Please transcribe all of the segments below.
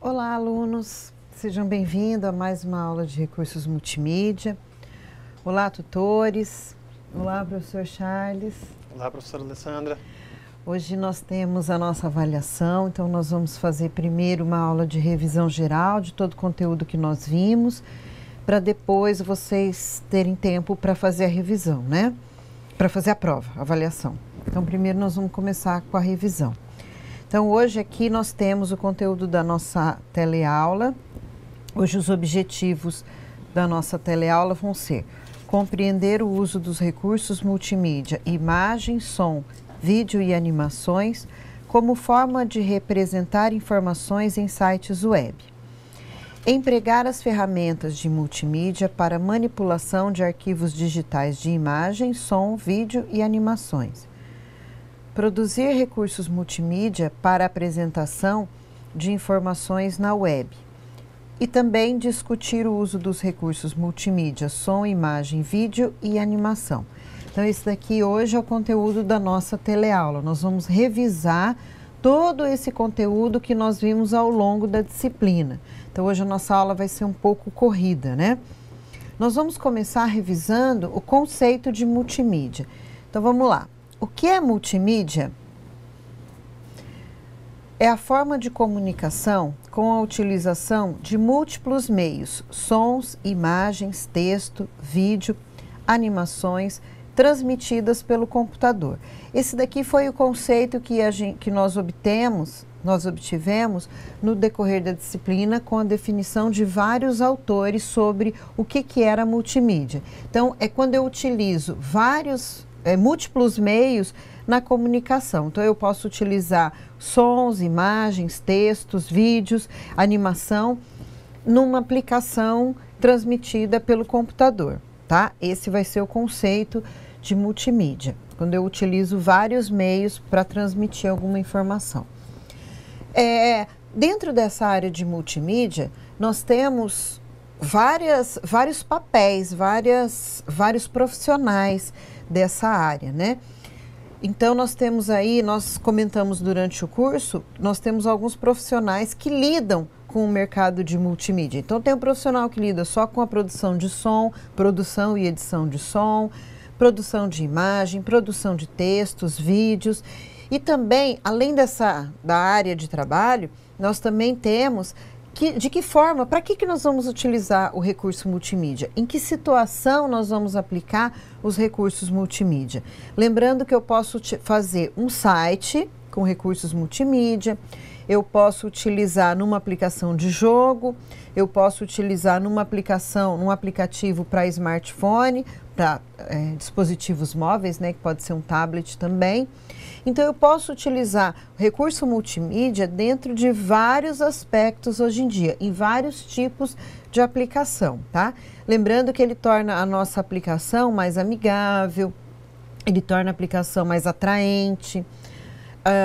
Olá, alunos! Sejam bem-vindos a mais uma aula de recursos multimídia. Olá, tutores! Olá, professor Charles! Olá, professora Alessandra! Hoje nós temos a nossa avaliação, então nós vamos fazer primeiro uma aula de revisão geral de todo o conteúdo que nós vimos, para depois vocês terem tempo para fazer a revisão, né? Para fazer a prova, a avaliação. Então, primeiro nós vamos começar com a revisão. Então, hoje aqui nós temos o conteúdo da nossa teleaula. Hoje os objetivos da nossa teleaula vão ser compreender o uso dos recursos multimídia, imagem, som, vídeo e animações como forma de representar informações em sites web. Empregar as ferramentas de multimídia para manipulação de arquivos digitais de imagem, som, vídeo e animações. Produzir recursos multimídia para apresentação de informações na web. E também discutir o uso dos recursos multimídia, som, imagem, vídeo e animação. Então, esse daqui hoje é o conteúdo da nossa teleaula. Nós vamos revisar todo esse conteúdo que nós vimos ao longo da disciplina. Então, hoje a nossa aula vai ser um pouco corrida, né? Nós vamos começar revisando o conceito de multimídia. Então, vamos lá. O que é multimídia? É a forma de comunicação com a utilização de múltiplos meios, sons, imagens, texto, vídeo, animações, transmitidas pelo computador. Esse daqui foi o conceito que nós obtivemos no decorrer da disciplina com a definição de vários autores sobre o que era multimídia. Então, é quando eu utilizo múltiplos meios na comunicação. Então, eu posso utilizar sons, imagens, textos, vídeos, animação numa aplicação transmitida pelo computador, tá? Esse vai ser o conceito de multimídia, quando eu utilizo vários meios para transmitir alguma informação. Dentro dessa área de multimídia, nós temos vários papéis, vários profissionais dessa área, né? Então, nós comentamos durante o curso, nós temos alguns profissionais que lidam com o mercado de multimídia. Então, tem um profissional que lida só com a produção de som, produção e edição de som, produção de imagem, produção de textos, vídeos. E também, além da área de trabalho, nós também temos de que forma, para que nós vamos utilizar o recurso multimídia? Em que situação nós vamos aplicar os recursos multimídia? Lembrando que eu posso fazer um site com recursos multimídia, eu posso utilizar numa aplicação de jogo, eu posso utilizar num aplicativo para smartphone, para dispositivos móveis, né, que pode ser um tablet também. Então, eu posso utilizar o recurso multimídia dentro de vários aspectos hoje em dia, em vários tipos de aplicação, tá? Lembrando que ele torna a nossa aplicação mais amigável, ele torna a aplicação mais atraente,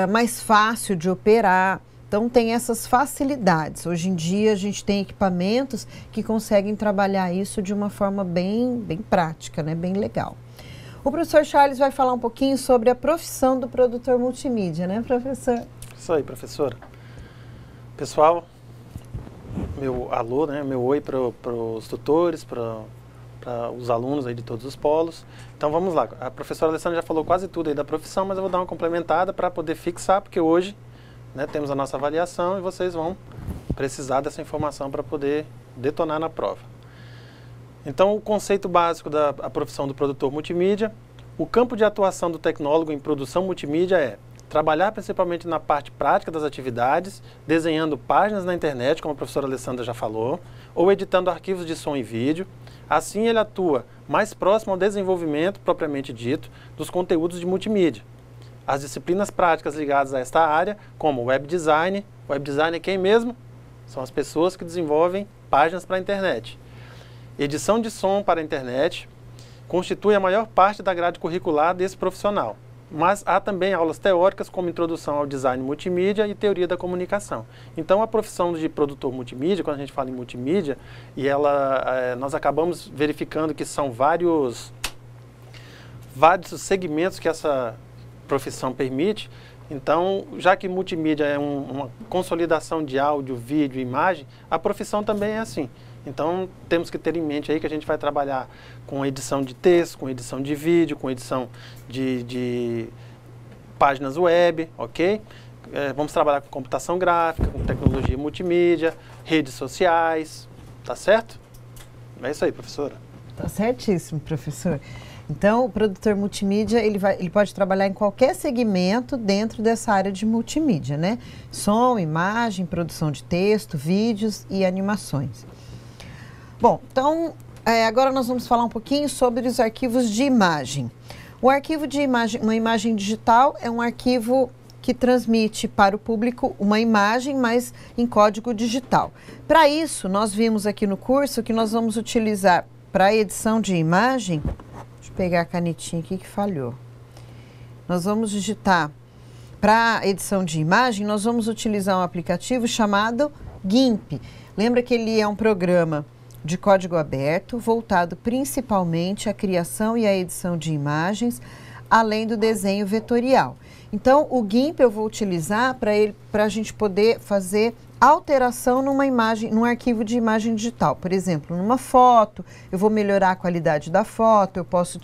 mais fácil de operar. Então, tem essas facilidades. Hoje em dia, a gente tem equipamentos que conseguem trabalhar isso de uma forma bem prática, né? Bem legal. O professor Charles vai falar um pouquinho sobre a profissão do produtor multimídia, né, professor? Isso aí, professora. Pessoal, meu alô, né, meu oi para os tutores, para os alunos aí de todos os polos. Então, vamos lá. A professora Alessandra já falou quase tudo aí da profissão, mas eu vou dar uma complementada para poder fixar, porque hoje, né, temos a nossa avaliação e vocês vão precisar dessa informação para poder detonar na prova. Então, o conceito básico da profissão do produtor multimídia, o campo de atuação do tecnólogo em produção multimídia é trabalhar principalmente na parte prática das atividades, desenhando páginas na internet, como a professora Alessandra já falou, ou editando arquivos de som e vídeo. Assim, ele atua mais próximo ao desenvolvimento, propriamente dito, dos conteúdos de multimídia. As disciplinas práticas ligadas a esta área, como web design é quem mesmo? São as pessoas que desenvolvem páginas para a internet. Edição de som para a internet constitui a maior parte da grade curricular desse profissional, mas há também aulas teóricas como introdução ao design multimídia e teoria da comunicação. Então, a profissão de produtor multimídia, quando a gente fala em multimídia, nós acabamos verificando que são vários segmentos que essa profissão permite, Então, já que multimídia é uma consolidação de áudio, vídeo, imagem, a profissão também é assim. Então, temos que ter em mente aí que a gente vai trabalhar com edição de texto, com edição de vídeo, com edição de páginas web, ok? Vamos trabalhar com computação gráfica, com tecnologia multimídia, redes sociais, tá certo? É isso aí, professora. Tá certíssimo, professor. Então, o produtor multimídia, ele pode trabalhar em qualquer segmento dentro dessa área de multimídia, né? Som, imagem, produção de texto, vídeos e animações. Bom, então, agora nós vamos falar um pouquinho sobre os arquivos de imagem. O arquivo de imagem, uma imagem digital, é um arquivo que transmite para o público uma imagem, mas em código digital. Para isso, nós vimos aqui no curso que nós vamos utilizar para a edição de imagem. Deixa eu pegar a canetinha aqui que falhou. Nós vamos digitar para a edição de imagem, nós vamos utilizar um aplicativo chamado GIMP. Lembra que ele é um programa de código aberto, voltado principalmente à criação e à edição de imagens, além do desenho vetorial. Então, o GIMP eu vou utilizar para a gente poder fazer alteração numa imagem, num arquivo de imagem digital. Por exemplo, numa foto, eu vou melhorar a qualidade da foto, eu posso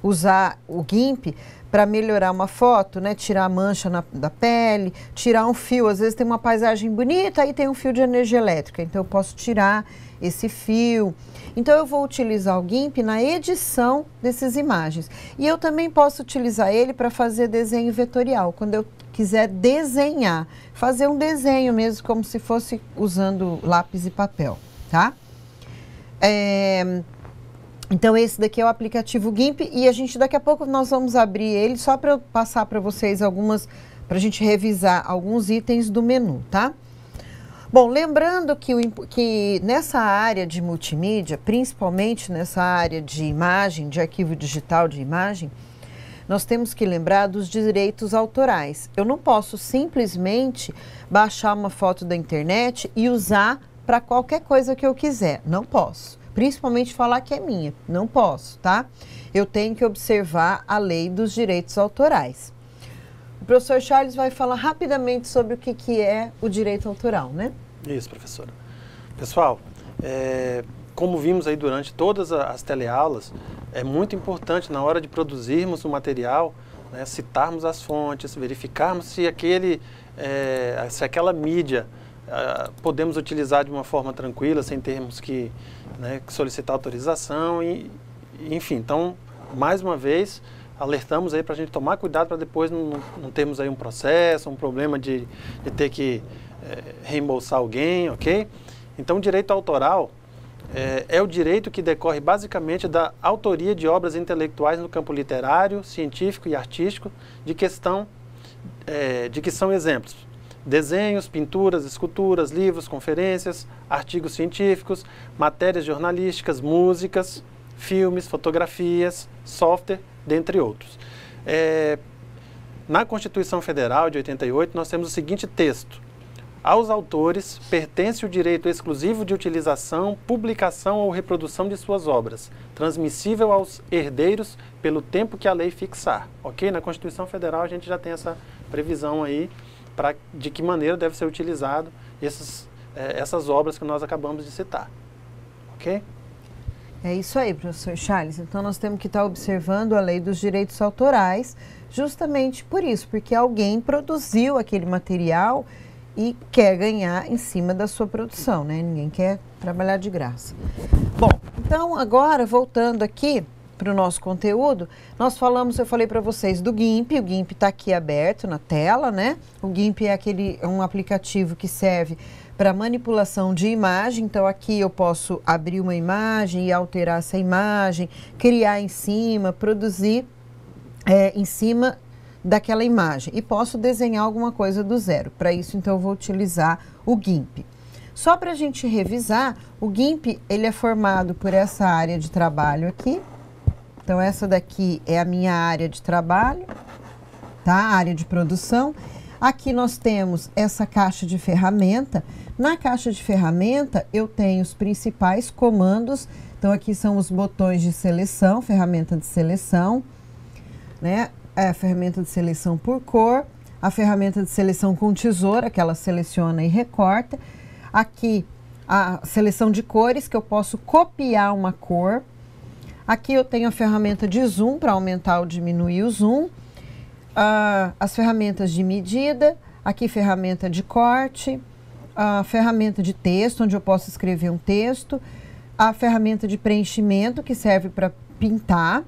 usar o GIMP para melhorar uma foto, né? Tirar a mancha da pele, tirar um fio. Às vezes tem uma paisagem bonita, aí tem um fio de energia elétrica, então eu posso tirar esse fio. Então eu vou utilizar o GIMP na edição dessas imagens. E eu também posso utilizar ele para fazer desenho vetorial, quando eu quiser desenhar, fazer um desenho mesmo, como se fosse usando lápis e papel, tá? Então esse daqui é o aplicativo GIMP e daqui a pouco nós vamos abrir ele só para eu passar para vocês para a gente revisar alguns itens do menu, tá? Bom, lembrando que nessa área de multimídia, principalmente nessa área de imagem, de arquivo digital de imagem, nós temos que lembrar dos direitos autorais. Eu não posso simplesmente baixar uma foto da internet e usar para qualquer coisa que eu quiser. Não posso. Principalmente falar que é minha. Não posso, tá? Eu tenho que observar a lei dos direitos autorais. O professor Charles vai falar rapidamente sobre o que é o direito autoral, né? Isso, professora. Pessoal, como vimos aí durante todas as teleaulas, é muito importante na hora de produzirmos o material, né, citarmos as fontes, verificarmos se aquela mídia podemos utilizar de uma forma tranquila, sem termos que solicitar autorização, enfim. Então, mais uma vez, alertamos aí para a gente tomar cuidado para depois não termos aí um processo, um problema de ter que reembolsar alguém, ok? Então, o direito autoral é o direito que decorre basicamente da autoria de obras intelectuais no campo literário, científico e artístico, de que são exemplos: desenhos, pinturas, esculturas, livros, conferências, artigos científicos, matérias jornalísticas, músicas, filmes, fotografias, software, dentre outros. Na Constituição Federal de 88, nós temos o seguinte texto: aos autores pertence o direito exclusivo de utilização, publicação ou reprodução de suas obras, transmissível aos herdeiros pelo tempo que a lei fixar. Ok? Na Constituição Federal a gente já tem essa previsão aí de que maneira deve ser utilizado essas obras que nós acabamos de citar. Ok? É isso aí, professor Charles. Então nós temos que estar observando a lei dos direitos autorais justamente por isso, porque alguém produziu aquele material e quer ganhar em cima da sua produção, né? Ninguém quer trabalhar de graça. Bom, então agora voltando aqui para o nosso conteúdo, eu falei para vocês do GIMP. O GIMP está aqui aberto na tela, né? O GIMP é um aplicativo que serve para manipulação de imagem. Então aqui eu posso abrir uma imagem e alterar essa imagem, criar em cima, produzir em cima daquela imagem, e posso desenhar alguma coisa do zero. Para isso, então, eu vou utilizar o GIMP. Só para a gente revisar, o GIMP ele é formado por essa área de trabalho aqui. Então, essa daqui é a minha área de trabalho, tá? A área de produção. Aqui nós temos essa caixa de ferramenta. Na caixa de ferramenta, eu tenho os principais comandos. Então, aqui são os botões de seleção, ferramenta de seleção, né? é a ferramenta de seleção por cor, a ferramenta de seleção com tesoura, que ela seleciona e recorta. Aqui, a seleção de cores, que eu posso copiar uma cor. Aqui eu tenho a ferramenta de zoom, para aumentar ou diminuir o zoom. As ferramentas de medida, aqui ferramenta de corte, a ferramenta de texto, onde eu posso escrever um texto, a ferramenta de preenchimento, que serve para pintar,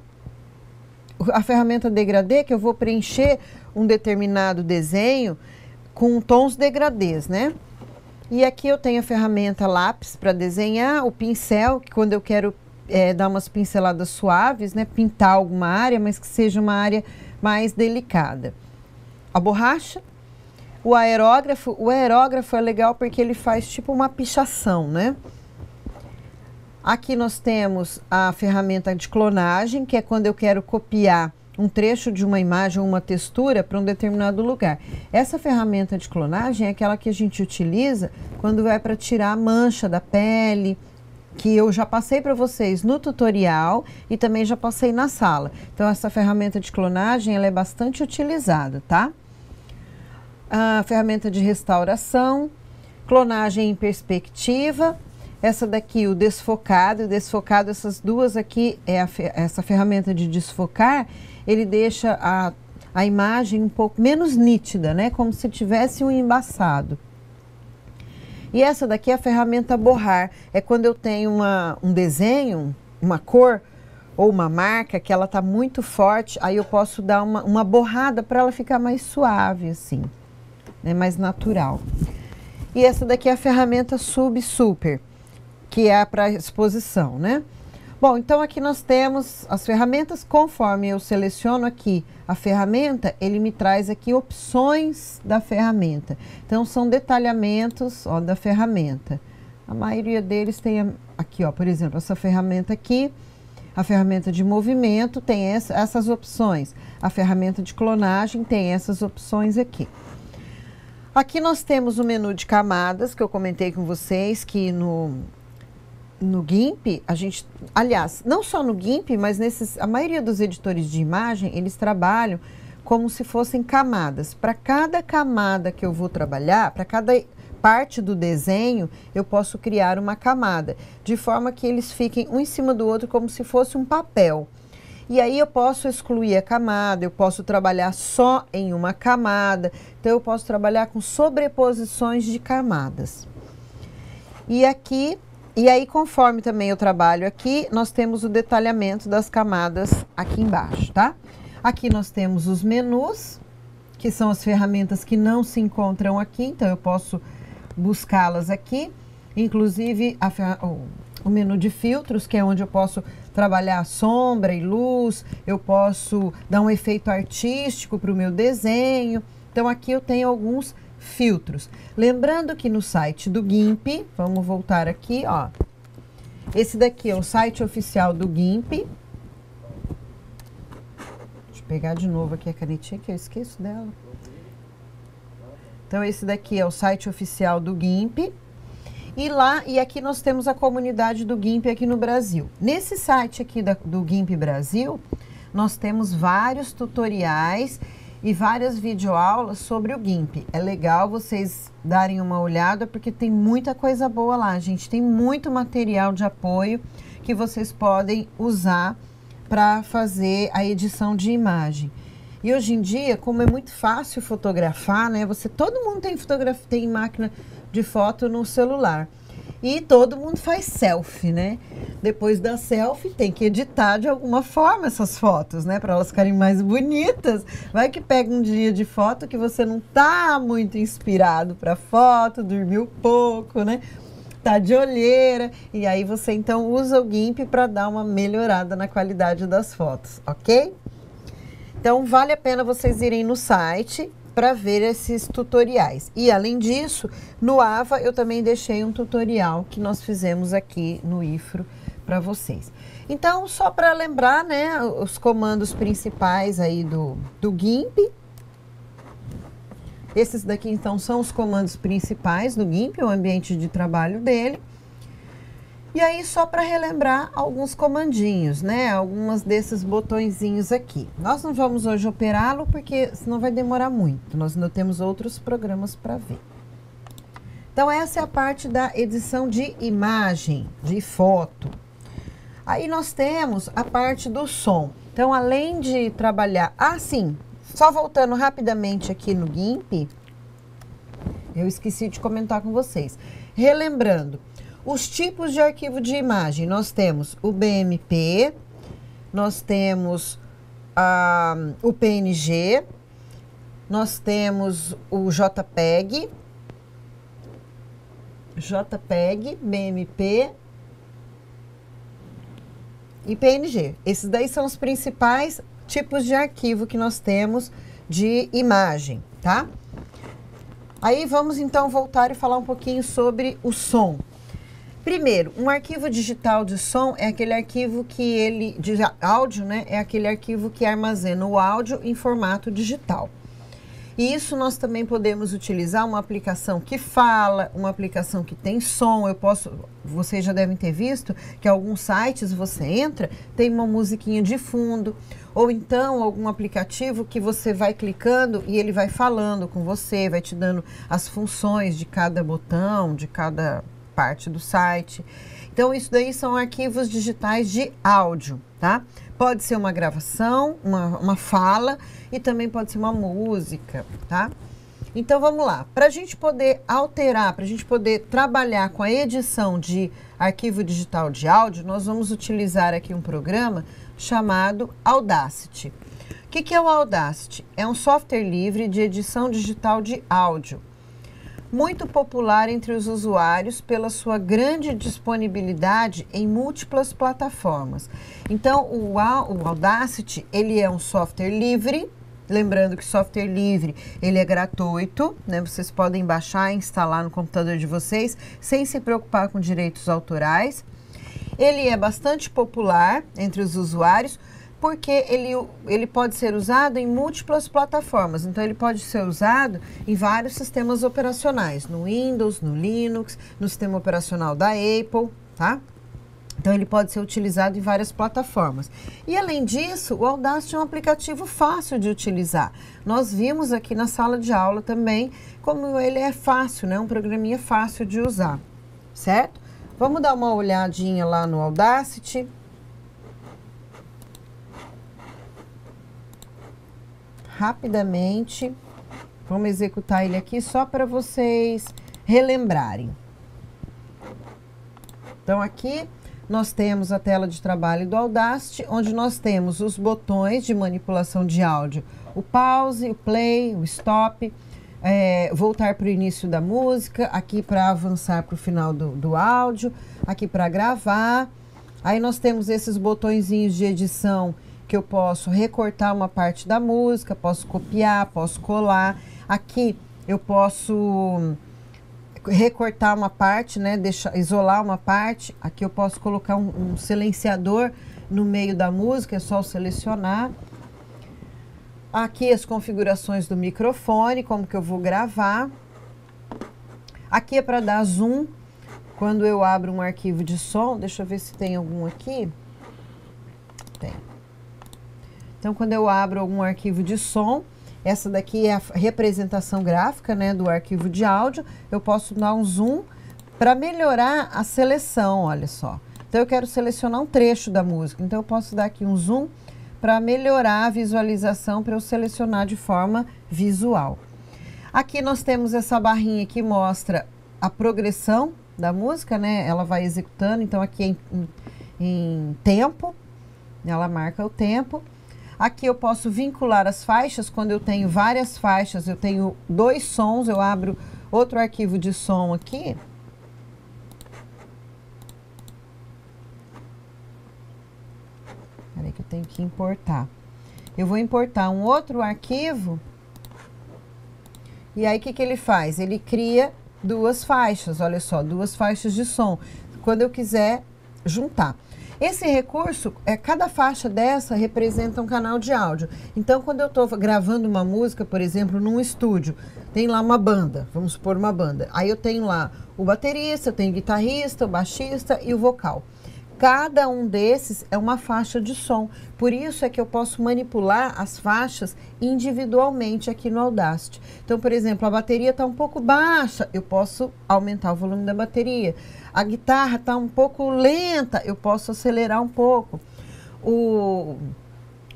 a ferramenta degradê, que eu vou preencher um determinado desenho com tons degradês, né? E aqui eu tenho a ferramenta lápis para desenhar, o pincel, que quando eu quero dar umas pinceladas suaves, né? Pintar alguma área, mas que seja uma área mais delicada. A borracha, o aerógrafo é legal porque ele faz tipo uma pichação, né? Aqui nós temos a ferramenta de clonagem, que é quando eu quero copiar um trecho de uma imagem ou uma textura para um determinado lugar. Essa ferramenta de clonagem é aquela que a gente utiliza quando vai para tirar a mancha da pele, que eu já passei para vocês no tutorial e também já passei na sala. Então, essa ferramenta de clonagem, ela é bastante utilizada, tá? A ferramenta de restauração, clonagem em perspectiva, essa daqui, o desfocado. O desfocado, essas duas aqui, essa ferramenta de desfocar, ele deixa a imagem um pouco menos nítida, né? Como se tivesse um embaçado. E essa daqui é a ferramenta borrar. É quando eu tenho um desenho, uma cor ou uma marca que ela está muito forte, aí eu posso dar uma borrada para ela ficar mais suave, assim, né? Mais natural. E essa daqui é a ferramenta sub-super, que é para exposição, né? Bom, então aqui nós temos as ferramentas. Conforme eu seleciono aqui a ferramenta, ele me traz aqui opções da ferramenta. Então, são detalhamentos, ó, da ferramenta. A maioria deles tem aqui, ó, por exemplo, essa ferramenta aqui, a ferramenta de movimento tem essas opções. A ferramenta de clonagem tem essas opções aqui. Aqui nós temos o menu de camadas, que eu comentei com vocês, que no GIMP, a gente, aliás, não só no GIMP, mas a maioria dos editores de imagem, eles trabalham como se fossem camadas. Para cada camada que eu vou trabalhar, para cada parte do desenho, eu posso criar uma camada, de forma que eles fiquem um em cima do outro como se fosse um papel. E aí eu posso excluir a camada, eu posso trabalhar só em uma camada, então eu posso trabalhar com sobreposições de camadas. E aí, conforme também eu trabalho aqui, nós temos o detalhamento das camadas aqui embaixo, tá? Aqui nós temos os menus, que são as ferramentas que não se encontram aqui, então eu posso buscá-las aqui. Inclusive, o menu de filtros, que é onde eu posso trabalhar sombra e luz, eu posso dar um efeito artístico para o meu desenho. Então, aqui eu tenho alguns filtros. Lembrando que no site do GIMP, vamos voltar aqui, ó. Esse daqui é o site oficial do GIMP. Deixa eu pegar de novo aqui a canetinha, que eu esqueço dela. Então, esse daqui é o site oficial do GIMP. E aqui nós temos a comunidade do GIMP aqui no Brasil. Nesse site aqui do GIMP Brasil, nós temos vários tutoriais e várias videoaulas sobre o GIMP. É legal vocês darem uma olhada, porque tem muita coisa boa lá, gente. Tem muito material de apoio que vocês podem usar para fazer a edição de imagem. E hoje em dia, como é muito fácil fotografar, né? Todo mundo tem máquina de foto no celular. E todo mundo faz selfie, né? Depois da selfie, tem que editar de alguma forma essas fotos, né? Para elas ficarem mais bonitas. Vai que pega um dia de foto que você não tá muito inspirado para foto, dormiu pouco, né? Tá de olheira. E aí você, então, usa o GIMP para dar uma melhorada na qualidade das fotos, ok? Então, vale a pena vocês irem no site para ver esses tutoriais. E, além disso, no AVA eu também deixei um tutorial que nós fizemos aqui no IFRO para vocês. Então, só para lembrar, né, os comandos principais aí do GIMP. Esses daqui, então, são os comandos principais do GIMP, o ambiente de trabalho dele. E aí, só para relembrar alguns comandinhos, né? Algumas desses botõezinhos aqui. Nós não vamos hoje operá-lo, porque senão vai demorar muito. Nós ainda temos outros programas para ver. Então, essa é a parte da edição de imagem, de foto. Aí nós temos a parte do som. Então, além de trabalhar... Ah, sim! Só voltando rapidamente aqui no GIMP, eu esqueci de comentar com vocês. Relembrando, os tipos de arquivo de imagem. Nós temos o BMP, nós temos o PNG, nós temos o JPEG, BMP e PNG. Esses daí são os principais tipos de arquivo que nós temos de imagem, tá? Aí vamos então voltar e falar um pouquinho sobre o som. Primeiro, um arquivo digital de som é aquele arquivo de áudio, né? É aquele arquivo que armazena o áudio em formato digital. E isso nós também podemos utilizar uma aplicação que fala, uma aplicação que tem som. Vocês já devem ter visto que alguns sites você entra, tem uma musiquinha de fundo, ou então algum aplicativo que você vai clicando e ele vai falando com você, vai te dando as funções de cada botão, de cada parte do site. Então, isso daí são arquivos digitais de áudio, tá? Pode ser uma gravação, uma fala e também pode ser uma música, tá? Então, vamos lá. Para a gente poder alterar, para a gente poder trabalhar com a edição de arquivo digital de áudio, nós vamos utilizar aqui um programa chamado Audacity. O que é o Audacity? É um software livre de edição digital de áudio, muito popular entre os usuários pela sua grande disponibilidade em múltiplas plataformas. Então, o Audacity, ele é um software livre. Lembrando que software livre, ele é gratuito, né? Vocês podem baixar e instalar no computador de vocês, sem se preocupar com direitos autorais. Ele é bastante popular entre os usuários, porque ele pode ser usado em múltiplas plataformas. Então, ele pode ser usado em vários sistemas operacionais, no Windows, no Linux, no sistema operacional da Apple, tá? Então, ele pode ser utilizado em várias plataformas. E, além disso, o Audacity é um aplicativo fácil de utilizar. Nós vimos aqui na sala de aula também como ele é fácil, né? Um programinha fácil de usar, certo? Vamos dar uma olhadinha lá no Audacity. Rapidamente, vamos executar ele aqui só para vocês relembrarem. Então, aqui nós temos a tela de trabalho do Audacity, onde nós temos os botões de manipulação de áudio, o pause, o play, o stop, voltar para o início da música, aqui para avançar para o final do áudio, aqui para gravar. Aí nós temos esses botõezinhos de edição que eu posso recortar uma parte da música, posso copiar, posso colar. Aqui eu posso recortar uma parte, né, isolar uma parte. Aqui eu posso colocar um silenciador no meio da música, é só selecionar. Aqui as configurações do microfone, como que eu vou gravar. Aqui é para dar zoom, quando eu abro um arquivo de som. Deixa eu ver se tem algum aqui. Tem. Então, quando eu abro algum arquivo de som, essa daqui é a representação gráfica, né, do arquivo de áudio. Eu posso dar um zoom para melhorar a seleção, olha só. Então, eu quero selecionar um trecho da música. Então, eu posso dar aqui um zoom para melhorar a visualização, para eu selecionar de forma visual. Aqui nós temos essa barrinha que mostra a progressão da música, né? Ela vai executando, então aqui em tempo, ela marca o tempo. Aqui eu posso vincular as faixas. Quando eu tenho várias faixas, eu tenho 2 sons, eu abro outro arquivo de som aqui. Peraí que eu tenho que importar. Eu vou importar um outro arquivo. E aí, o que ele faz? Ele cria 2 faixas, olha só, 2 faixas de som. Quando eu quiser juntar. Esse recurso, cada faixa dessa representa um canal de áudio. Então, quando eu estou gravando uma música, por exemplo, num estúdio, tem lá uma banda, vamos supor uma banda. Aí eu tenho lá o baterista, eu tenho o guitarrista, o baixista e o vocal. Cada um desses é uma faixa de som. Por isso é que eu posso manipular as faixas individualmente aqui no Audacity. Então, por exemplo, a bateria está um pouco baixa, eu posso aumentar o volume da bateria. A guitarra está um pouco lenta, eu posso acelerar um pouco.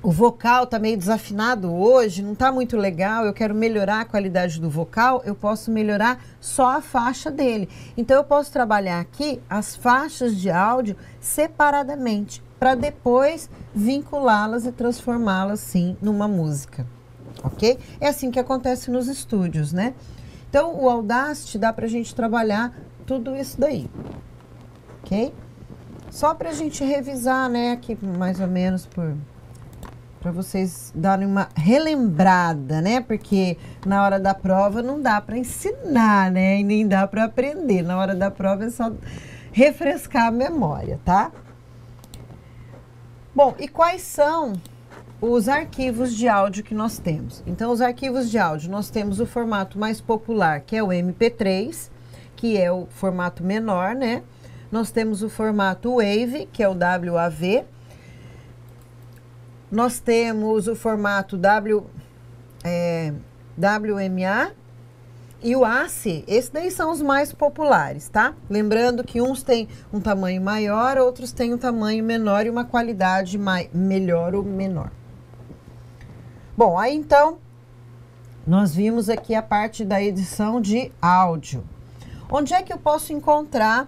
O vocal está meio desafinado hoje, não está muito legal, eu quero melhorar a qualidade do vocal, eu posso melhorar só a faixa dele. Então, eu posso trabalhar aqui as faixas de áudio separadamente, para depois vinculá-las e transformá-las, sim, numa música, ok? É assim que acontece nos estúdios, né? Então, o Audacity dá para a gente trabalhar tudo isso daí, ok? Só para a gente revisar, né, aqui mais ou menos para vocês darem uma relembrada, né? Porque na hora da prova não dá para ensinar, né? E nem dá para aprender. Na hora da prova é só refrescar a memória, tá? Bom, e quais são os arquivos de áudio que nós temos? Então, os arquivos de áudio, nós temos o formato mais popular, que é o MP3, que é o formato menor, né? Nós temos o formato WAV, que é o WAV. Nós temos o formato WMA e o ACE. Esses daí são os mais populares, tá? Lembrando que uns têm um tamanho maior, outros têm um tamanho menor e uma qualidade melhor ou menor. Bom, aí então, nós vimos aqui a parte da edição de áudio. Onde é que eu posso encontrar...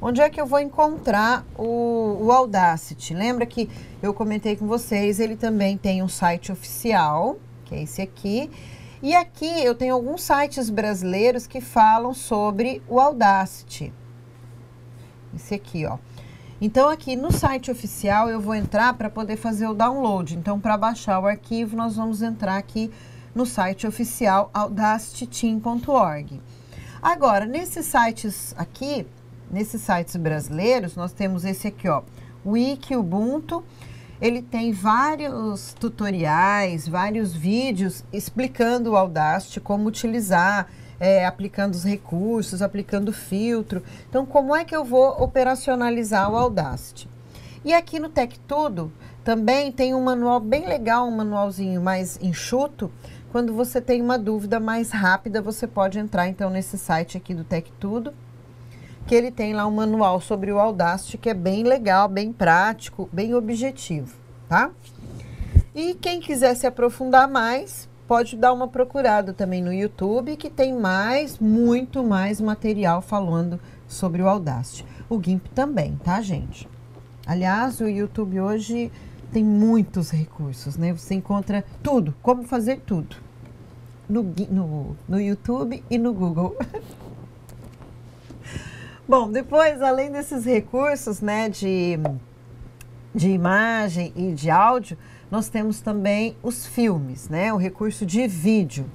Onde é que eu vou encontrar o Audacity? Lembra que eu comentei com vocês, ele também tem um site oficial, que é esse aqui. E aqui eu tenho alguns sites brasileiros que falam sobre o Audacity. Esse aqui, ó. Então, aqui no site oficial eu vou entrar para poder fazer o download. Então, para baixar o arquivo, nós vamos entrar aqui no site oficial audacityteam.org. Agora, nesses sites aqui... Nesses sites brasileiros, nós temos esse aqui, ó, Wiki Ubuntu. Ele tem vários tutoriais, vários vídeos explicando o Audacity, como utilizar, aplicando os recursos, aplicando filtro. Então, como é que eu vou operacionalizar o Audacity? E aqui no Tech Tudo, também tem um manual bem legal, um manualzinho mais enxuto. Quando você tem uma dúvida mais rápida, você pode entrar, então, nesse site aqui do Tech Tudo, que ele tem lá um manual sobre o Audacity, que é bem legal, bem prático, bem objetivo, tá? E quem quiser se aprofundar mais, pode dar uma procurada também no YouTube, que tem muito mais material falando sobre o Audacity. O GIMP também, tá, gente? Aliás, o YouTube hoje tem muitos recursos, né? Você encontra tudo, como fazer tudo, no YouTube e no Google. Bom, depois, além desses recursos, né, de imagem e de áudio, nós temos também os filmes, né, o recurso de vídeo.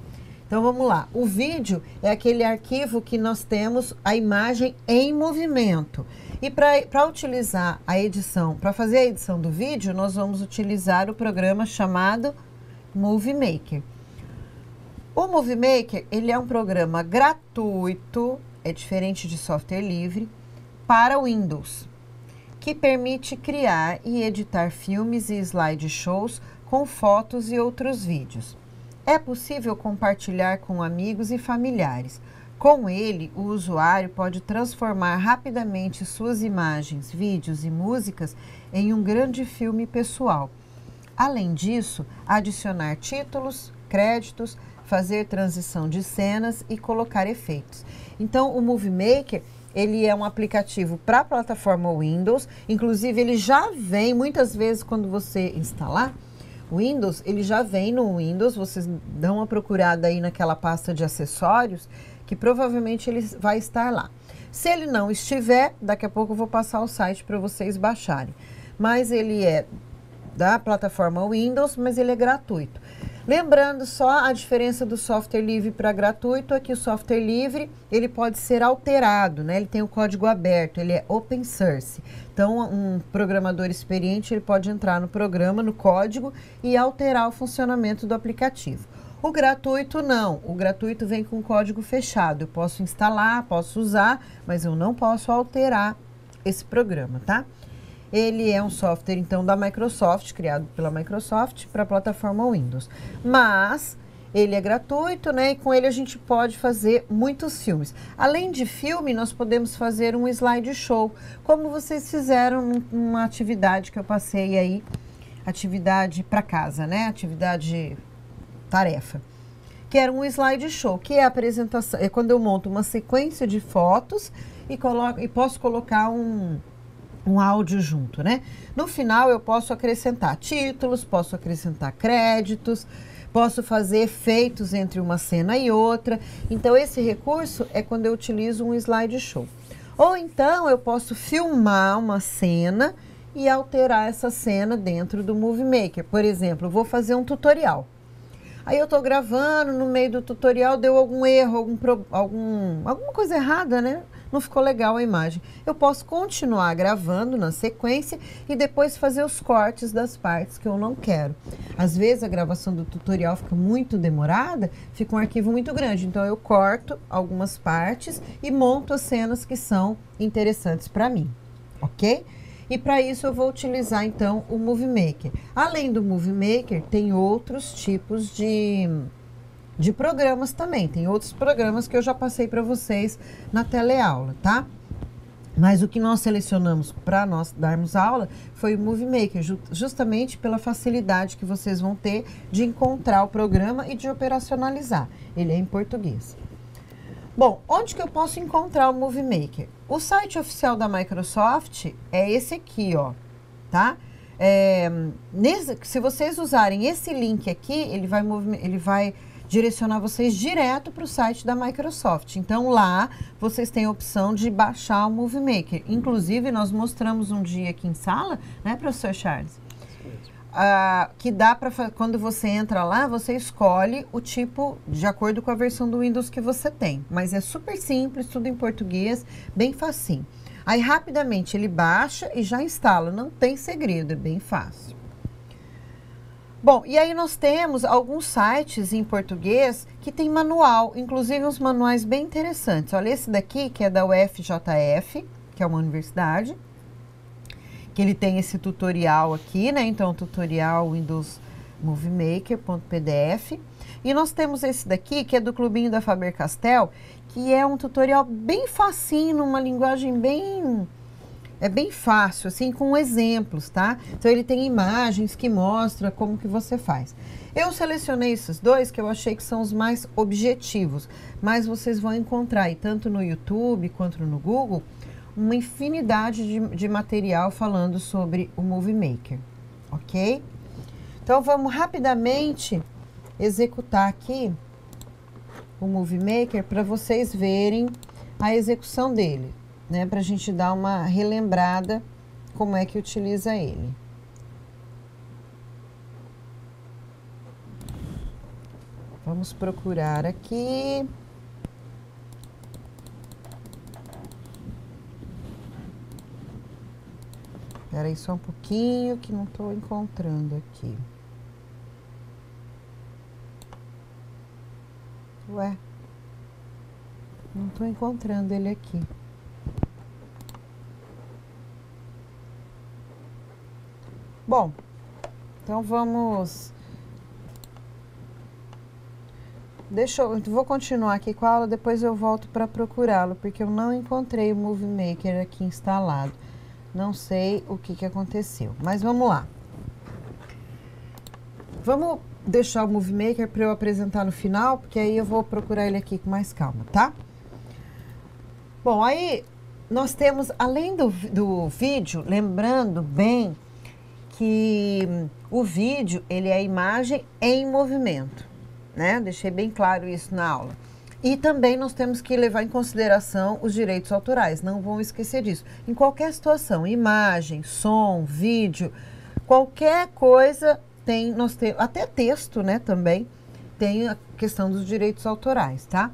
Então, vamos lá. O vídeo é aquele arquivo que nós temos a imagem em movimento. E para utilizar a edição, para fazer a edição do vídeo, nós vamos utilizar o programa chamado Movie Maker. O Movie Maker, ele é um programa gratuito, é diferente de software livre, para Windows, que permite criar e editar filmes e slideshows com fotos e outros vídeos. É possível compartilhar com amigos e familiares. Com ele, o usuário pode transformar rapidamente suas imagens, vídeos e músicas em um grande filme pessoal. Além disso, adicionar títulos, créditos, fazer transição de cenas e colocar efeitos. Então, o Movie Maker, ele é um aplicativo para a plataforma Windows. Inclusive, ele já vem, muitas vezes, quando você instalar o Windows, ele já vem no Windows. Vocês dão uma procurada aí naquela pasta de acessórios, que provavelmente ele vai estar lá. Se ele não estiver, daqui a pouco eu vou passar o site para vocês baixarem. Mas ele é da plataforma Windows, mas ele é gratuito. Lembrando só a diferença do software livre para gratuito é que o software livre, ele pode ser alterado, né? Ele tem o código aberto, ele é open source. Então, um programador experiente, ele pode entrar no programa, no código e alterar o funcionamento do aplicativo. O gratuito não, o gratuito vem com código fechado. Eu posso instalar, posso usar, mas eu não posso alterar esse programa, tá? Ele é um software, então, da Microsoft, criado pela Microsoft para a plataforma Windows. Mas ele é gratuito, né? E com ele a gente pode fazer muitos filmes. Além de filme, nós podemos fazer um slideshow, como vocês fizeram numa atividade que eu passei aí, atividade para casa, né? Atividade tarefa. Que era um slideshow, que é a apresentação, é quando eu monto uma sequência de fotos e posso colocar um áudio junto, né? No final eu posso acrescentar títulos, posso acrescentar créditos, posso fazer efeitos entre uma cena e outra. Então esse recurso é quando eu utilizo um slideshow. Ou então eu posso filmar uma cena e alterar essa cena dentro do Movie Maker. Por exemplo, eu vou fazer um tutorial. Aí eu estou gravando, no meio do tutorial deu algum erro, alguma coisa errada, né? Não ficou legal a imagem. Eu posso continuar gravando na sequência e depois fazer os cortes das partes que eu não quero. Às vezes a gravação do tutorial fica muito demorada, fica um arquivo muito grande. Então eu corto algumas partes e monto as cenas que são interessantes para mim, ok? E para isso eu vou utilizar então o Movie Maker. Além do Movie Maker, tem outros tipos de programas também. Tem outros programas que eu já passei para vocês na teleaula, tá? Mas o que nós selecionamos para nós darmos aula foi o Movie Maker, justamente pela facilidade que vocês vão ter de encontrar o programa e de operacionalizar. Ele é em português. Bom, onde que eu posso encontrar o Movie Maker? O site oficial da Microsoft é esse aqui, ó, tá? Se vocês usarem esse link aqui, ele vai direcionar vocês direto para o site da Microsoft. Então, lá vocês têm a opção de baixar o Movie Maker. Inclusive, nós mostramos um dia aqui em sala, né, professor Charles? Que dá para, quando você entra lá, você escolhe o tipo de acordo com a versão do Windows que você tem. Mas é super simples, tudo em português, bem facinho. Aí, rapidamente, ele baixa e já instala. Não tem segredo, é bem fácil. Bom, e aí nós temos alguns sites em português que tem manual, inclusive uns manuais bem interessantes. Olha esse daqui, que é da UFJF, que é uma universidade, que ele tem esse tutorial aqui, né? Então, tutorial Windows Movie Maker.pdf. E nós temos esse daqui, que é do Clubinho da Faber-Castell, que é um tutorial bem facinho, numa linguagem bem fácil, assim, com exemplos, tá? Então, ele tem imagens que mostram como que você faz. Eu selecionei esses dois que eu achei que são os mais objetivos, mas vocês vão encontrar aí, tanto no YouTube quanto no Google, uma infinidade de material falando sobre o Movie Maker, ok? Então, vamos rapidamente executar aqui o Movie Maker para vocês verem a execução dele, né? Para a gente dar uma relembrada como é que utiliza ele. Vamos procurar aqui. Espera aí só um pouquinho que não estou encontrando aqui. Ué, não estou encontrando ele aqui. Bom, então vamos... vou continuar aqui com a aula, depois eu volto para procurá-lo, porque eu não encontrei o Movie Maker aqui instalado. Não sei o que aconteceu, mas vamos lá. Vamos deixar o Movie Maker para eu apresentar no final, porque aí eu vou procurar ele aqui com mais calma, tá? Bom, aí nós temos, além do vídeo, lembrando bem que o vídeo, ele é a imagem em movimento, né? Deixei bem claro isso na aula. E também nós temos que levar em consideração os direitos autorais, não vão esquecer disso. Em qualquer situação, imagem, som, vídeo, qualquer coisa tem, até texto, né, também, tem a questão dos direitos autorais, tá?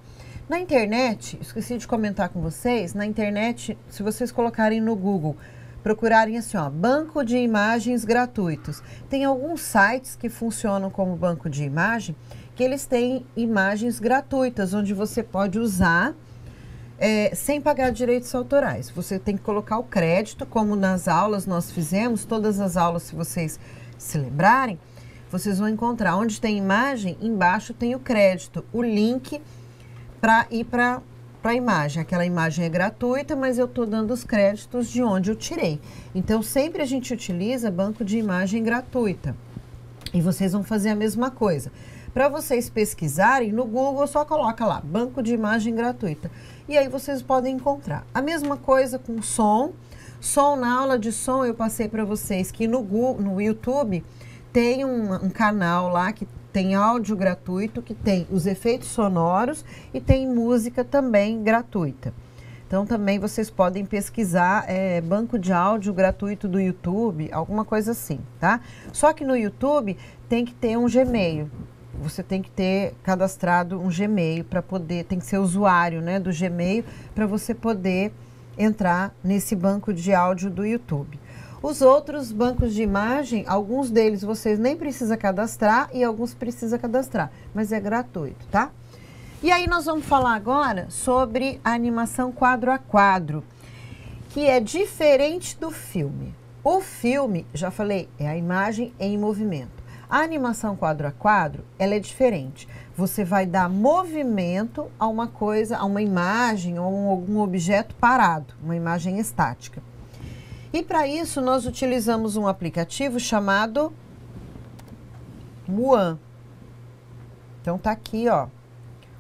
Na internet, esqueci de comentar com vocês, na internet, se vocês colocarem no Google, procurarem assim, ó, banco de imagens gratuitos. Tem alguns sites que funcionam como banco de imagem, que eles têm imagens gratuitas, onde você pode usar sem pagar direitos autorais. Você tem que colocar o crédito, como nas aulas nós fizemos, todas as aulas, se vocês se lembrarem, vocês vão encontrar onde tem imagem, embaixo tem o crédito, o link para ir para a imagem. Aquela imagem é gratuita, mas eu estou dando os créditos de onde eu tirei. Então, sempre a gente utiliza banco de imagem gratuita. E vocês vão fazer a mesma coisa. Para vocês pesquisarem, no Google só coloca lá, banco de imagem gratuita. E aí vocês podem encontrar. A mesma coisa com som. Som, na aula de som, eu passei para vocês que no YouTube tem um canal lá que tem áudio gratuito, que tem os efeitos sonoros e tem música também gratuita. Então também vocês podem pesquisar banco de áudio gratuito do YouTube, alguma coisa assim, tá? Só que no YouTube tem que ter um Gmail. Você tem que ter cadastrado um Gmail para poder, tem que ser usuário, né, do Gmail para você poder entrar nesse banco de áudio do YouTube. Os outros bancos de imagem, alguns deles vocês nem precisam cadastrar e alguns precisam cadastrar, mas é gratuito, tá? E aí nós vamos falar agora sobre a animação quadro a quadro, que é diferente do filme. O filme, já falei, é a imagem em movimento. A animação quadro a quadro, ela é diferente. Você vai dar movimento a uma coisa, a uma imagem ou algum objeto parado, uma imagem estática. E para isso nós utilizamos um aplicativo chamado Muan. Então tá aqui, ó.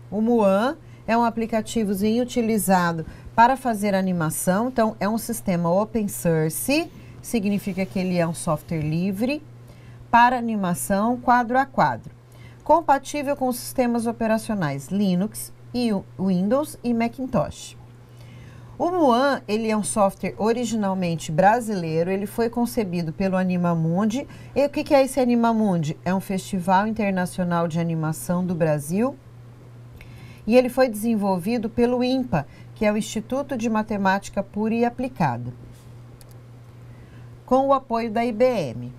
O Muan é um aplicativozinho utilizado para fazer animação. Então é um sistema open source, significa que ele é um software livre para animação quadro a quadro. Compatível com os sistemas operacionais Linux, e Windows e Macintosh. O Muan, ele é um software originalmente brasileiro, ele foi concebido pelo Animamundi. E o que é esse Animamundi? É um festival internacional de animação do Brasil. E ele foi desenvolvido pelo INPA, que é o Instituto de Matemática Pura e Aplicada, com o apoio da IBM.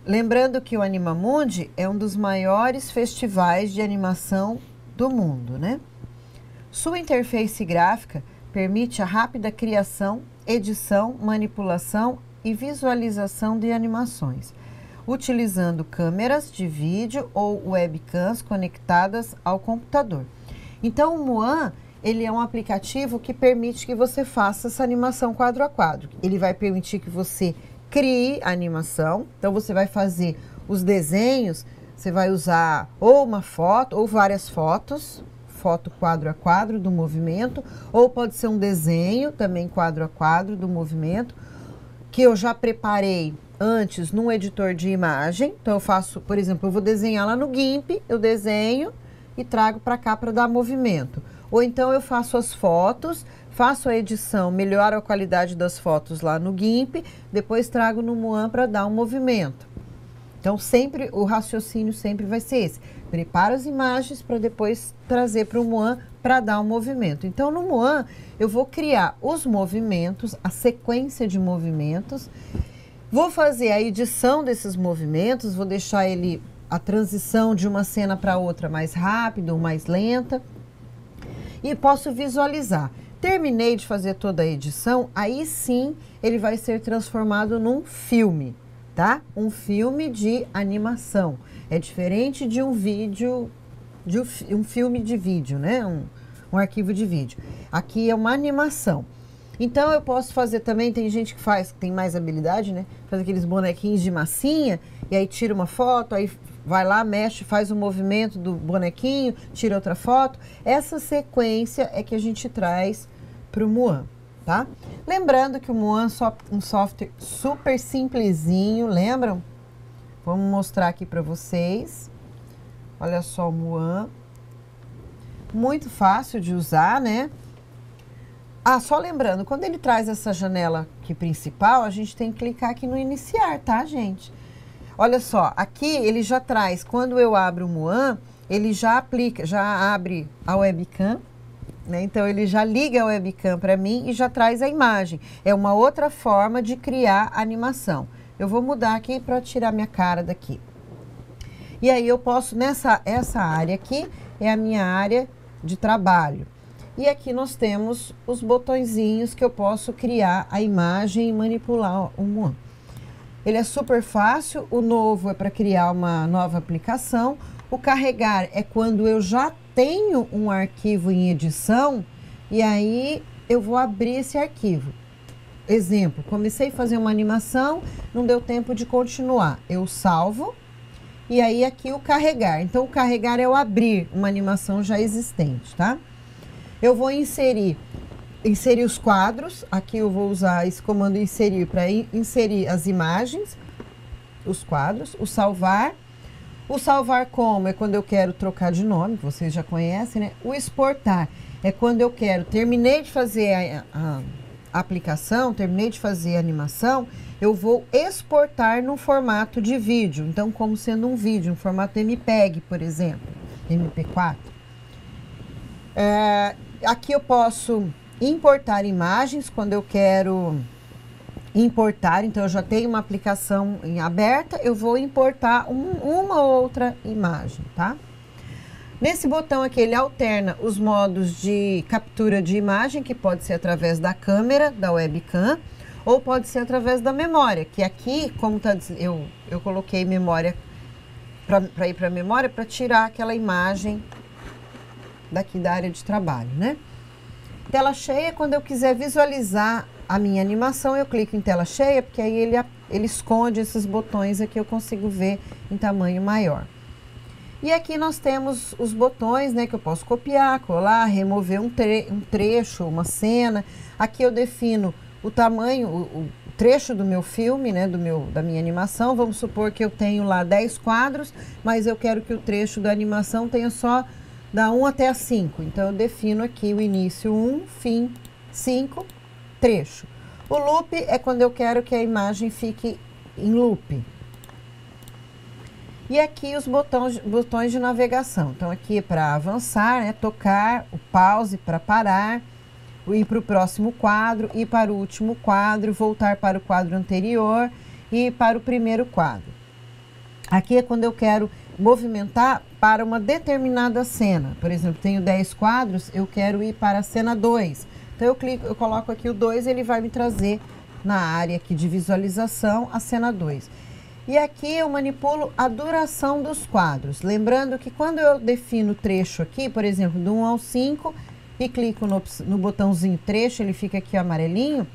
Lembrando que o Animamundi é um dos maiores festivais de animação do mundo, né? Sua interface gráfica permite a rápida criação, edição, manipulação e visualização de animações, utilizando câmeras de vídeo ou webcams conectadas ao computador. Então, o Muan, ele é um aplicativo que permite que você faça essa animação quadro a quadro. Ele vai permitir que você crie a animação. Então, você vai fazer os desenhos, você vai usar ou uma foto ou várias fotos, foto quadro a quadro do movimento, ou pode ser um desenho também quadro a quadro do movimento, que eu já preparei antes num editor de imagem. Então eu faço, por exemplo, eu vou desenhar lá no GIMP, eu desenho e trago para cá para dar movimento. Ou então eu faço as fotos, faço a edição, melhoro a qualidade das fotos lá no GIMP, depois trago no Muan para dar um movimento. Então sempre, o raciocínio sempre vai ser esse. Preparo as imagens para depois trazer para o Muan para dar um movimento. Então no Muan eu vou criar os movimentos, a sequência de movimentos, vou fazer a edição desses movimentos, vou deixar a transição de uma cena para outra mais rápida ou mais lenta e posso visualizar. Terminei de fazer toda a edição, aí sim ele vai ser transformado num filme. Tá? Um filme de animação. É diferente de um vídeo, um filme de vídeo, né? Um arquivo de vídeo. Aqui é uma animação. Então eu posso fazer também, tem gente que tem mais habilidade, né? Faz aqueles bonequinhos de massinha, e aí tira uma foto, aí vai lá, mexe, faz o movimento do bonequinho, tira outra foto. Essa sequência é que a gente traz para o Muan. Tá? Lembrando que o Muan é um software super simplesinho, lembram? Vamos mostrar aqui para vocês. Olha só o Muan. Muito fácil de usar, né? Ah, só lembrando, quando ele traz essa janela aqui principal, a gente tem que clicar aqui no iniciar, tá, gente? Olha só, aqui ele já traz, quando eu abro o Muan, ele já abre a webcam. Né? Então, ele já liga a webcam para mim e já traz a imagem. É uma outra forma de criar animação. Eu vou mudar aqui para tirar minha cara daqui. E aí eu posso, essa área aqui é a minha área de trabalho. E aqui nós temos os botõezinhos que eu posso criar a imagem e manipular o Muan. Ele é super fácil, o novo é para criar uma nova aplicação, o carregar é quando eu já tenho um arquivo em edição e aí eu vou abrir esse arquivo. Exemplo, comecei a fazer uma animação, não deu tempo de continuar, eu salvo e aí aqui o carregar. Então o carregar é o abrir uma animação já existente, tá? Eu vou inserir os quadros, aqui eu vou usar esse comando inserir para inserir as imagens, os quadros, o salvar como é quando eu quero trocar de nome, que vocês já conhecem, né? O exportar é quando eu quero, terminei de fazer a aplicação, terminei de fazer a animação, eu vou exportar no formato de vídeo, então como sendo um vídeo, um formato MPEG, por exemplo, MP4. Aqui eu posso importar imagens quando eu quero importar, então eu já tenho uma aplicação em aberta, eu vou importar uma ou outra imagem, tá? Nesse botão aqui ele alterna os modos de captura de imagem, que pode ser através da câmera, da webcam, ou pode ser através da memória, que aqui, como tá, eu coloquei memória para ir para a memória, para tirar aquela imagem daqui da área de trabalho, né? Tela cheia, quando eu quiser visualizar a minha animação, eu clico em tela cheia, porque aí ele esconde esses botões aqui, eu consigo ver em tamanho maior. E aqui nós temos os botões, né, que eu posso copiar, colar, remover um trecho, uma cena. Aqui eu defino o tamanho, o trecho do meu filme, né, da minha animação. Vamos supor que eu tenho lá 10 quadros, mas eu quero que o trecho da animação tenha só da 1 até a 5. Então, eu defino aqui o início 1, fim 5, trecho. O loop é quando eu quero que a imagem fique em loop. E aqui os botões de navegação. Então, aqui é para avançar, né, tocar, o pause para parar, ir para o próximo quadro, ir para o último quadro, voltar para o quadro anterior e para o primeiro quadro. Aqui é quando eu quero movimentar para uma determinada cena. Por exemplo, tenho 10 quadros, eu quero ir para a cena 2. Então eu coloco aqui o 2, ele vai me trazer na área aqui de visualização a cena 2. E aqui eu manipulo a duração dos quadros. Lembrando que quando eu defino o trecho aqui, por exemplo, do 1 ao 5, e clico no botãozinho trecho, ele fica aqui amarelinho,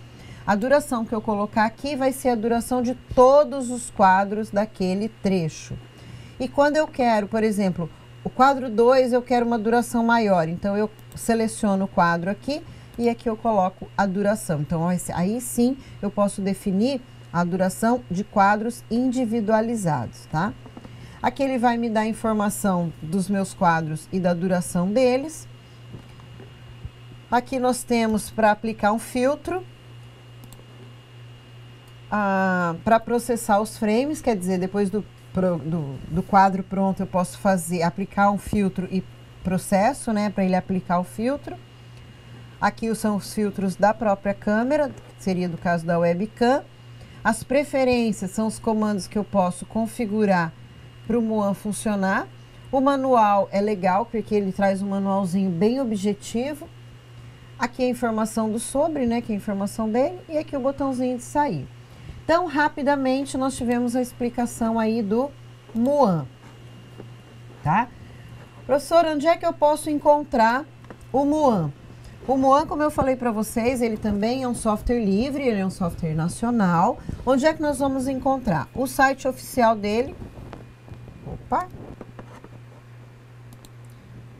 a duração que eu colocar aqui vai ser a duração de todos os quadros daquele trecho. E quando eu quero, por exemplo, o quadro 2, eu quero uma duração maior. Então, eu seleciono o quadro aqui e aqui eu coloco a duração. Então, aí sim eu posso definir a duração de quadros individualizados, tá? Aqui ele vai me dar informação dos meus quadros e da duração deles. Aqui nós temos para aplicar um filtro. Para processar os frames, quer dizer, depois do quadro pronto eu posso aplicar um filtro e processo, né, para ele aplicar o filtro. Aqui são os filtros da própria câmera, que seria do caso da webcam. As preferências são os comandos que eu posso configurar para o Muan funcionar. O manual é legal, porque ele traz um manualzinho bem objetivo. Aqui a informação do sobre, né, que é a informação dele, e aqui o botãozinho de sair. Então, rapidamente, nós tivemos a explicação aí do Muan, tá? Professor, onde é que eu posso encontrar o Muan? O Muan, como eu falei para vocês, ele também é um software livre, ele é um software nacional. Onde é que nós vamos encontrar? O site oficial dele. Opa!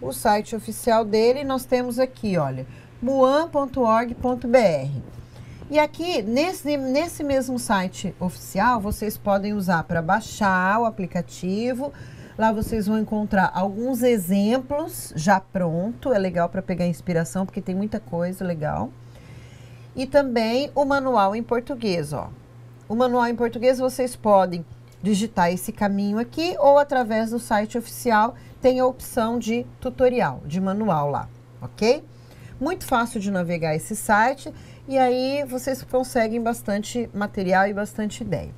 O site oficial dele, nós temos aqui, olha, muan.org.br. E aqui, nesse mesmo site oficial, vocês podem usar para baixar o aplicativo. Lá vocês vão encontrar alguns exemplos já pronto. É legal para pegar inspiração, porque tem muita coisa legal. E também o manual em português, ó. O manual em português vocês podem digitar esse caminho aqui ou através do site oficial tem a opção de tutorial, de manual lá, ok? Muito fácil de navegar esse site e aí vocês conseguem bastante material e bastante ideia.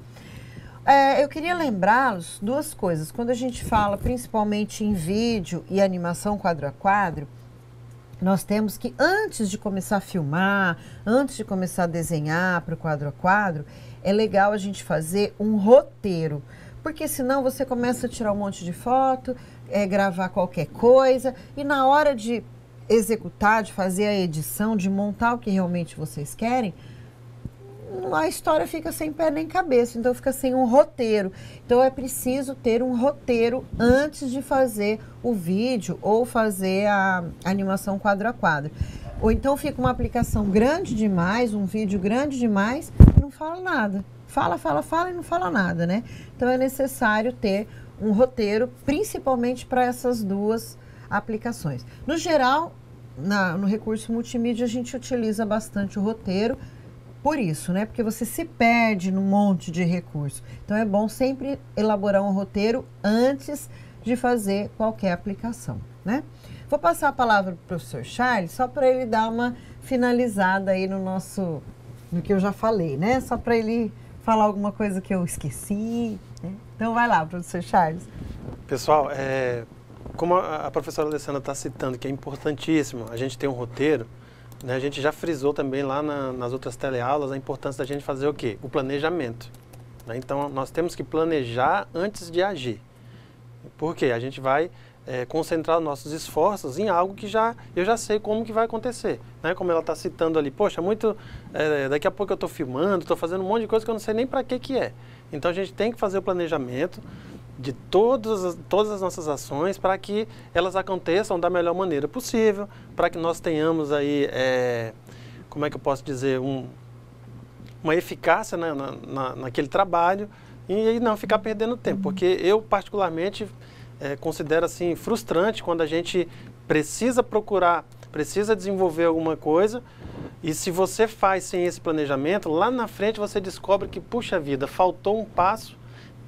Eu queria lembrá-los duas coisas. Quando a gente fala principalmente em vídeo e animação quadro a quadro, nós temos que, antes de começar a filmar, antes de começar a desenhar para o quadro a quadro, é legal a gente fazer um roteiro. Porque senão você começa a tirar um monte de foto, gravar qualquer coisa, e na hora de executar, de fazer a edição, de montar o que realmente vocês querem, a história fica sem pé nem cabeça, então fica sem um roteiro. Então é preciso ter um roteiro antes de fazer o vídeo ou fazer a animação quadro a quadro. Ou então fica uma aplicação grande demais, um vídeo grande demais e não fala nada. Fala e não fala nada, né? Então é necessário ter um roteiro, principalmente para essas duas aplicações. No geral, no recurso multimídia a gente utiliza bastante o roteiro, por isso, né? Porque você se perde num monte de recurso. Então é bom sempre elaborar um roteiro antes de fazer qualquer aplicação, né? Vou passar a palavra para o professor Charles, só para ele dar uma finalizada aí no que eu já falei, né? Só para ele falar alguma coisa que eu esqueci, né? Então vai lá, professor Charles. Pessoal, como a professora Alessandra está citando que é importantíssimo a gente ter um roteiro, né, a gente já frisou também lá nas outras teleaulas a importância da gente fazer o quê? O planejamento. Né? Então, nós temos que planejar antes de agir. Por quê? A gente vai concentrar os nossos esforços em algo que eu já sei como que vai acontecer. Né? Como ela está citando ali, poxa, daqui a pouco eu estou filmando, estou fazendo um monte de coisa que eu não sei nem para que é. Então, a gente tem que fazer o planejamento de todas as nossas ações para que elas aconteçam da melhor maneira possível, para que nós tenhamos aí, como é que eu posso dizer, uma eficácia, né, naquele trabalho e não ficar perdendo tempo, porque eu particularmente considero assim frustrante quando a gente precisa desenvolver alguma coisa e se você faz sem esse planejamento, lá na frente você descobre que, puxa vida, faltou um passo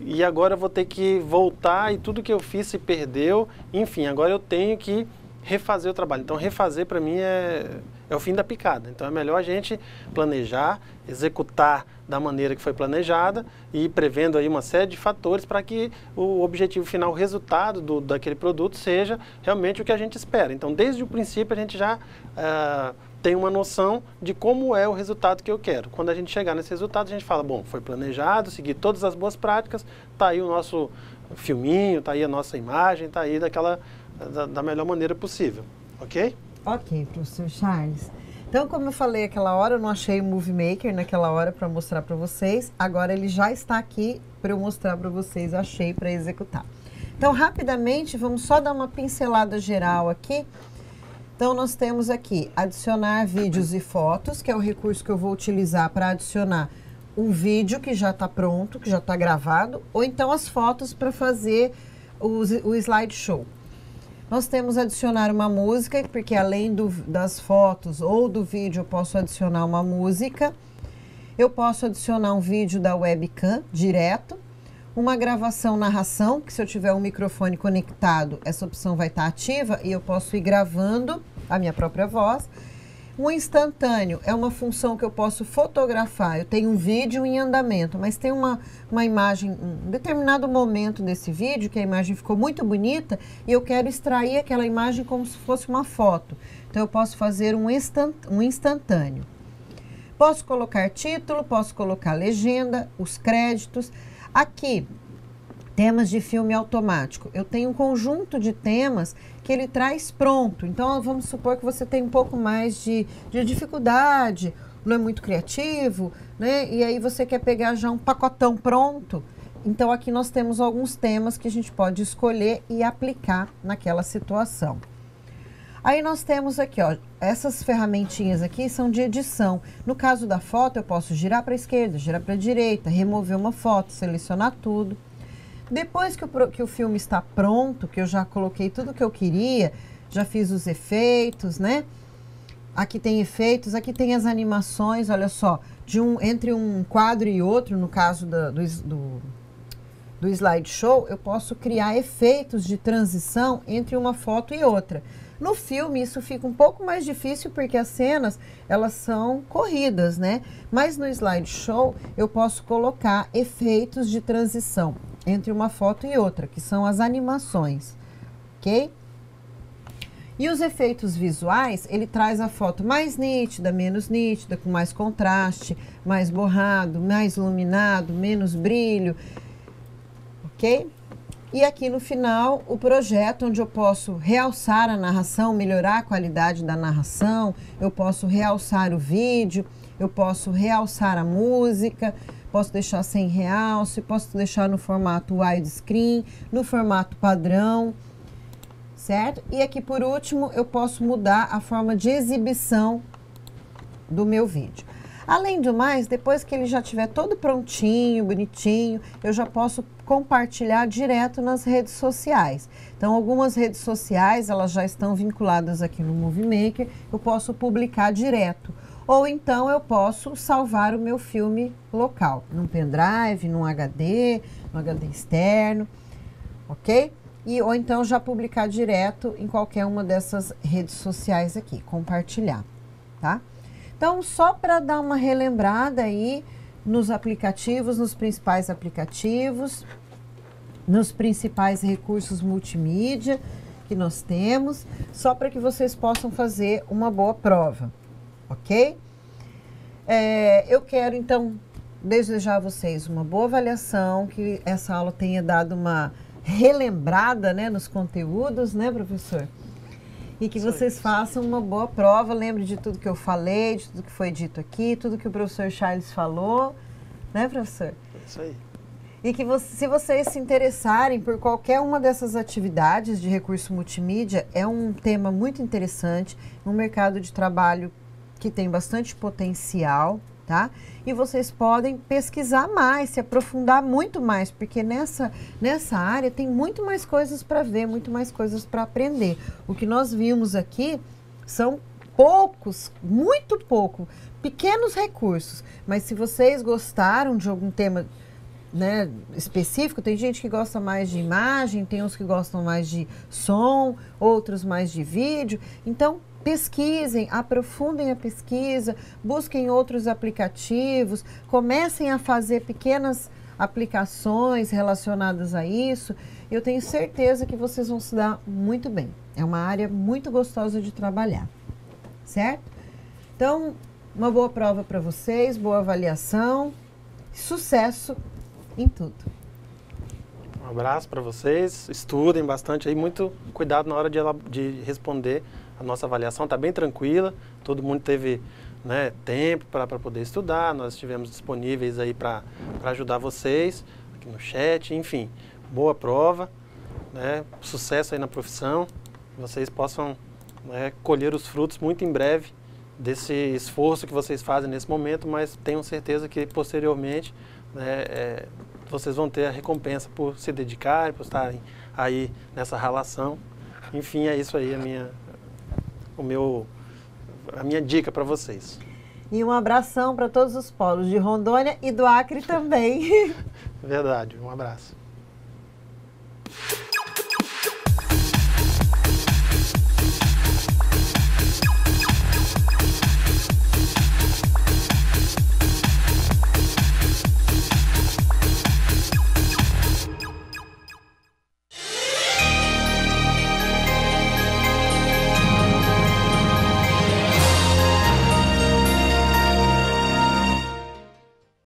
e agora eu vou ter que voltar e tudo que eu fiz se perdeu. Enfim, agora eu tenho que refazer o trabalho. Então, refazer para mim é o fim da picada. Então, é melhor a gente planejar, executar da maneira que foi planejada e prevendo aí uma série de fatores para que o objetivo final, o resultado daquele produto seja realmente o que a gente espera. Então, desde o princípio, a gente já tem uma noção de como é o resultado que eu quero. Quando a gente chegar nesse resultado, a gente fala, bom, foi planejado, seguir todas as boas práticas, está aí o nosso filminho, está aí a nossa imagem, está aí da melhor maneira possível, ok? Ok, professor Charles. Então, como eu falei aquela hora, eu não achei o Movie Maker naquela hora para mostrar para vocês, agora ele já está aqui para eu mostrar para vocês, achei para executar. Então, rapidamente, vamos só dar uma pincelada geral aqui. Então, nós temos aqui adicionar vídeos e fotos, que é o recurso que eu vou utilizar para adicionar um vídeo que já está pronto, que já está gravado, ou então as fotos para fazer o slideshow. Nós temos adicionar uma música, porque além das fotos ou do vídeo eu posso adicionar uma música. Eu posso adicionar um vídeo da webcam direto. Uma gravação narração, que se eu tiver um microfone conectado, essa opção vai estar ativa e eu posso ir gravando a minha própria voz. Um instantâneo é uma função que eu posso fotografar. Eu tenho um vídeo em andamento, mas tem uma imagem, um determinado momento desse vídeo, que a imagem ficou muito bonita, e eu quero extrair aquela imagem como se fosse uma foto. Então, eu posso fazer um instantâneo. Posso colocar título, posso colocar legenda, os créditos. Aqui, temas de filme automático. Eu tenho um conjunto de temas que ele traz pronto. Então, vamos supor que você tem um pouco mais de dificuldade, não é muito criativo, né? E aí você quer pegar já um pacotão pronto. Então, aqui nós temos alguns temas que a gente pode escolher e aplicar naquela situação. Aí nós temos aqui, ó, essas ferramentinhas aqui são de edição. No caso da foto, eu posso girar para a esquerda, girar para a direita, remover uma foto, selecionar tudo. Depois que o filme está pronto, que eu já coloquei tudo que eu queria, já fiz os efeitos, né? Aqui tem efeitos, aqui tem as animações, olha só, entre um quadro e outro, no caso do slideshow, eu posso criar efeitos de transição entre uma foto e outra. No filme isso fica um pouco mais difícil porque as cenas, elas são corridas, né? Mas no slideshow eu posso colocar efeitos de transição entre uma foto e outra, que são as animações, ok? E os efeitos visuais, ele traz a foto mais nítida, menos nítida, com mais contraste, mais borrado, mais iluminado, menos brilho, ok? E aqui no final, o projeto onde eu posso realçar a narração, melhorar a qualidade da narração, eu posso realçar o vídeo, eu posso realçar a música, posso deixar sem realce, posso deixar no formato widescreen, no formato padrão, certo? E aqui por último, eu posso mudar a forma de exibição do meu vídeo. Além do mais, depois que ele já estiver todo prontinho, bonitinho, eu já posso compartilhar direto nas redes sociais. Então, algumas redes sociais, elas já estão vinculadas aqui no Movie Maker, eu posso publicar direto. Ou então eu posso salvar o meu filme local, num pendrive, num HD externo, ok? Ou então já publicar direto em qualquer uma dessas redes sociais aqui, compartilhar, tá? Então, só para dar uma relembrada aí nos aplicativos, nos principais aplicativos, nos principais recursos multimídia que nós temos, só para que vocês possam fazer uma boa prova, ok? Eu quero, então, desejar a vocês uma boa avaliação, que essa aula tenha dado uma relembrada, né, nos conteúdos, né, professor? E que vocês façam uma boa prova, lembre de tudo que eu falei, de tudo que foi dito aqui, tudo que o professor Charles falou, né, professor? Isso aí. E que se vocês se interessarem por qualquer uma dessas atividades de recurso multimídia, é um tema muito interessante, um mercado de trabalho que tem bastante potencial, tá? E vocês podem pesquisar mais, se aprofundar muito mais, porque nessa área tem muito mais coisas para ver, muito mais coisas para aprender. O que nós vimos aqui são poucos, muito pouco, pequenos recursos. Mas se vocês gostaram de algum tema, né, específico, tem gente que gosta mais de imagem, tem uns que gostam mais de som, outros mais de vídeo. Então, pesquisem, aprofundem a pesquisa, busquem outros aplicativos, comecem a fazer pequenas aplicações relacionadas a isso. Eu tenho certeza que vocês vão se dar muito bem. É uma área muito gostosa de trabalhar, certo? Então, uma boa prova para vocês, boa avaliação, sucesso em tudo. Um abraço para vocês, estudem bastante aí, muito cuidado na hora de responder. A nossa avaliação está bem tranquila, todo mundo teve, né, tempo para poder estudar, nós estivemos disponíveis aí para ajudar vocês, aqui no chat, enfim, boa prova, né, sucesso aí na profissão, vocês possam, né, colher os frutos muito em breve desse esforço que vocês fazem nesse momento, mas tenham certeza que posteriormente, né, vocês vão ter a recompensa por se dedicarem, por estarem aí nessa relação. Enfim, é isso aí a minha dica para vocês. E um abração para todos os polos de Rondônia e do Acre também. Verdade, um abraço.